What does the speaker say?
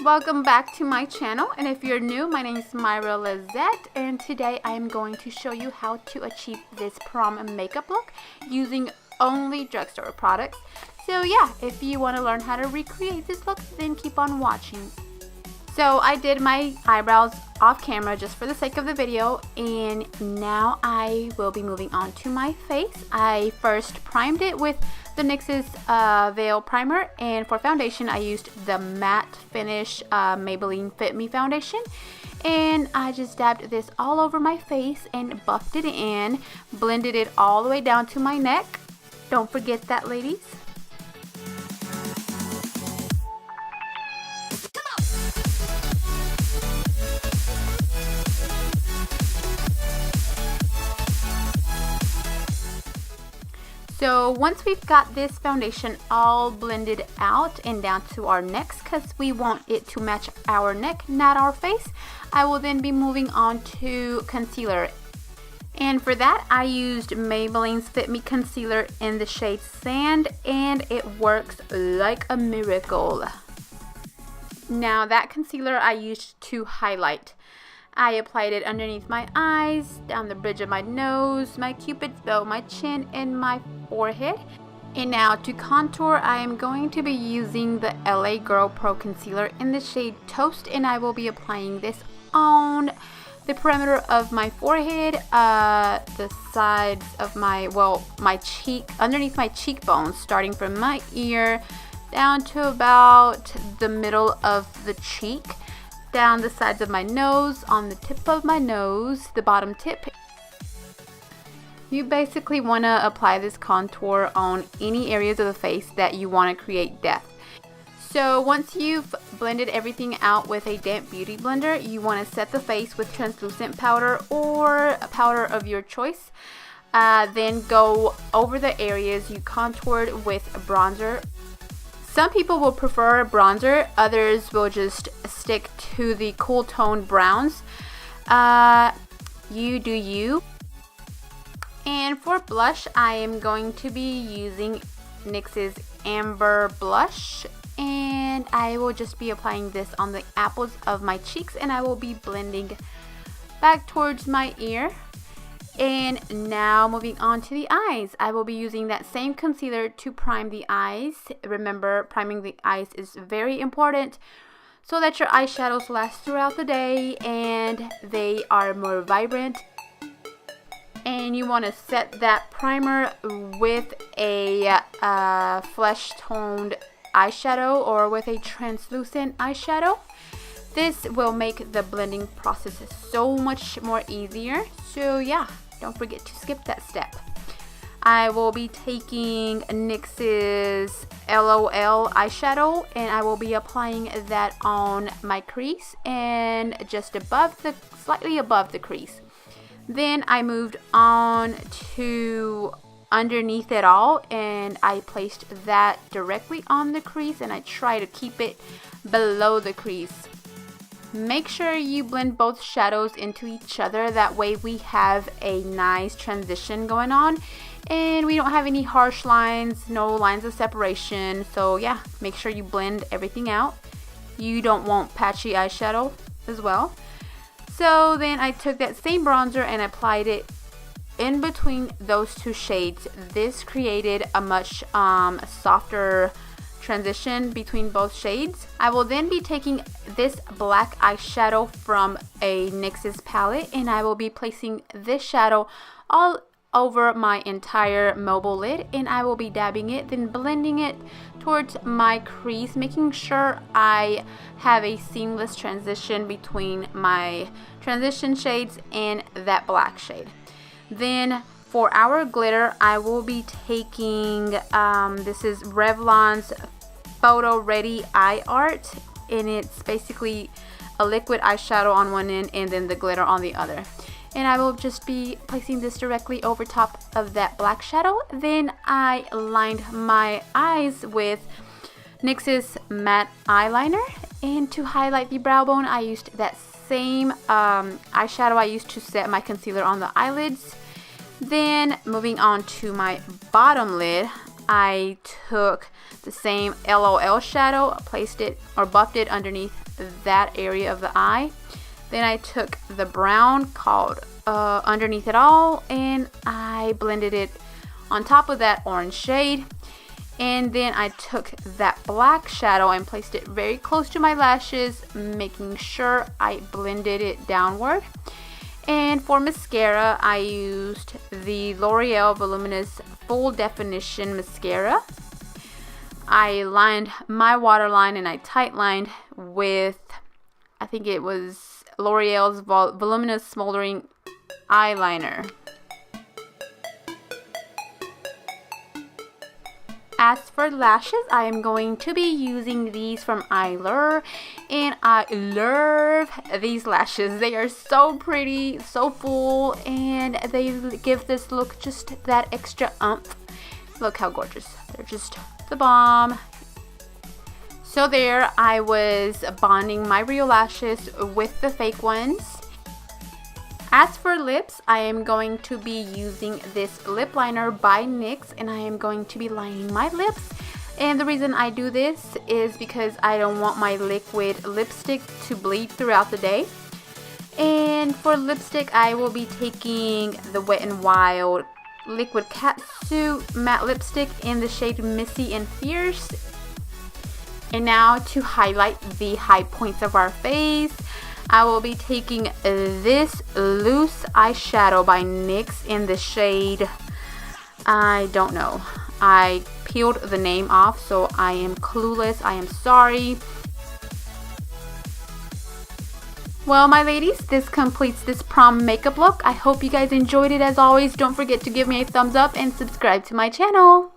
Welcome back to my channel, and if you're new, my name is Myra Lizette, and today I am going to show you how to achieve this prom makeup look using only drugstore products. So yeah, if you want to learn how to recreate this look, then keep on watching. So I did my eyebrows off camera just for the sake of the video, and now I will be moving on to my face. I first primed it with the NYX Veil primer, and for foundation I used the matte finish Maybelline Fit Me foundation, and I just dabbed this all over my face and buffed it in, blended it all the way down to my neck. Don't forget that, ladies. So once we've got this foundation all blended out and down to our necks, because we want it to match our neck, not our face, I will then be moving on to concealer. And for that, I used Maybelline's Fit Me concealer in the shade Sand, and it works like a miracle. Now that concealer I used to highlight. I applied it underneath my eyes, down the bridge of my nose, my cupid's bow, my chin, and my forehead. And now to contour, I am going to be using the L.A.Pro concealer in the shade Toast, and I will be applying this on the perimeter of my forehead, the sides of my cheek, underneath my cheekbones, starting from my ear down to about the middle of the cheek, down the sides of my nose, on the tip of my nose, the bottom tip. You basically want to apply this contour on any areas of the face that you want to create depth. So once you've blended everything out with a damp beauty blender, you want to set the face with translucent powder or a powder of your choice. Then go over the areas you contoured with a bronzer. Some people will prefer a bronzer, others will just stick to the cool tone browns. You do you. And for blush, I am going to be using NYX's Amber Blush, and I will just be applying this on the apples of my cheeks, and I will be blending back towards my ear. And now moving on to the eyes, I will be using that same concealer to prime the eyes. Remember, priming the eyes is very important so that your eyeshadows last throughout the day and they are more vibrant. And you want to set that primer with a flesh toned eyeshadow or with a translucent eyeshadow. This will make the blending process so much more easier. So yeah, don't forget to skip that step. I will be taking NYX's LOL eyeshadow, and I will be applying that on my crease and just slightly above the crease. Then I moved on to underneath it all, and I placed that directly on the crease, and I try to keep it below the crease. Make sure you blend both shadows into each other, that way we have a nice transition going on and we don't have any harsh lines, no lines of separation. So yeah, make sure you blend everything out. You don't want patchy eyeshadow as well. So then I took that same bronzer and applied it in between those two shades. This created a much softer transition between both shades. I will then be taking this black eyeshadow from a NYX's palette, and I will be placing this shadow all over my entire mobile lid, and I will be dabbing it, then blending it towards my crease, making sure I have a seamless transition between my transition shades and that black shade. Then for our glitter, I will be taking, this is Revlon's Photoready Eye Art, and it's basically a liquid eyeshadow on one end and then the glitter on the other. And I will just be placing this directly over top of that black shadow. Then I lined my eyes with NYX's Matte Eyeliner, and to highlight the brow bone, I used that same eyeshadow I used to set my concealer on the eyelids. Then moving on to my bottom lid, I took the same LOL shadow, placed it or buffed it underneath that area of the eye. Then I took the brown called Underneath It All, and I blended it on top of that orange shade. And then I took that black shadow and placed it very close to my lashes, making sure I blended it downward. And for mascara, I used the L'Oreal Voluminous Full Definition Mascara. I lined my waterline and I tight lined with, I think it was L'Oreal's Voluminous Smoldering Eyeliner. As for lashes, I am going to be using these from Eyelure, and I love these lashes. They are so pretty, so full, and they give this look just that extra oomph. Look how gorgeous. They're just the bomb. So there I was bonding my real lashes with the fake ones. As for lips, I am going to be using this lip liner by NYX, and I am going to be lining my lips. And the reason I do this is because I don't want my liquid lipstick to bleed throughout the day. And for lipstick, I will be taking the Wet n Wild Liquid Catsuit matte lipstick in the shade Missy and Fierce. And now to highlight the high points of our face, I will be taking this loose eyeshadow by NYX in the shade, I don't know. I peeled the name off, so I am clueless. I am sorry. Well, my ladies, this completes this prom makeup look. I hope you guys enjoyed it. As always, don't forget to give me a thumbs up and subscribe to my channel.